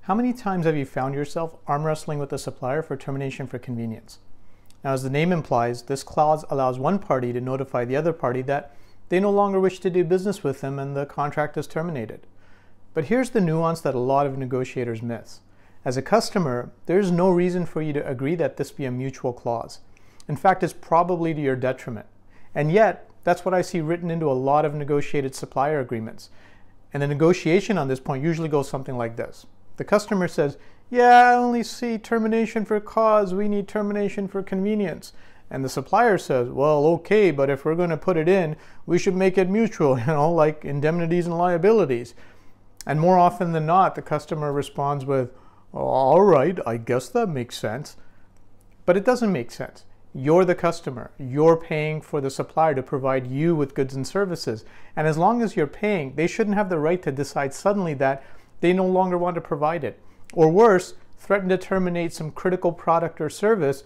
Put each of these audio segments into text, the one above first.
How many times have you found yourself arm wrestling with a supplier for termination for convenience? Now, as the name implies, this clause allows one party to notify the other party that they no longer wish to do business with them and the contract is terminated. But here's the nuance that a lot of negotiators miss. As a customer, there's no reason for you to agree that this be a mutual clause. In fact, it's probably to your detriment. And yet, that's what I see written into a lot of negotiated supplier agreements. And the negotiation on this point usually goes something like this. The customer says, yeah, I only see termination for cause, we need termination for convenience. And the supplier says, well, okay, but if we're going to put it in, we should make it mutual, like indemnities and liabilities. And more often than not, the customer responds with, oh, all right, I guess that makes sense. But it doesn't make sense. You're the customer. You're paying for the supplier to provide you with goods and services. And as long as you're paying, they shouldn't have the right to decide suddenly that they no longer want to provide it. Or worse, threaten to terminate some critical product or service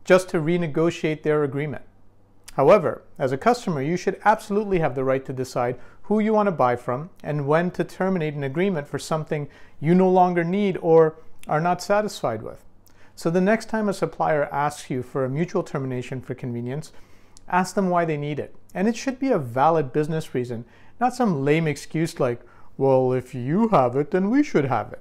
just to renegotiate their agreement. However, as a customer, you should absolutely have the right to decide who you want to buy from and when to terminate an agreement for something you no longer need or are not satisfied with. So the next time a supplier asks you for a mutual termination for convenience, ask them why they need it. And it should be a valid business reason, not some lame excuse like, well, if you have it, then we should have it.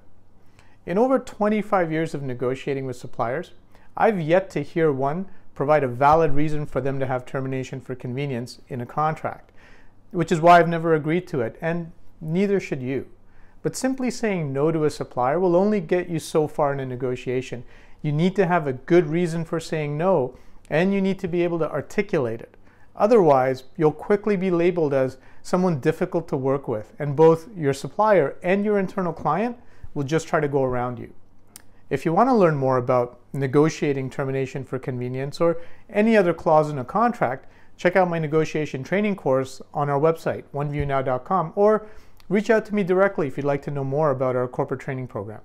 In over 25 years of negotiating with suppliers, I've yet to hear one provide a valid reason for them to have termination for convenience in a contract, which is why I've never agreed to it, and neither should you. But simply saying no to a supplier will only get you so far in a negotiation. You need to have a good reason for saying no, and you need to be able to articulate it. Otherwise, you'll quickly be labeled as someone difficult to work with, and both your supplier and your internal client will just try to go around you. If you want to learn more about negotiating termination for convenience or any other clause in a contract, check out my negotiation training course on our website, oneviewnow.com, or reach out to me directly if you'd like to know more about our corporate training program.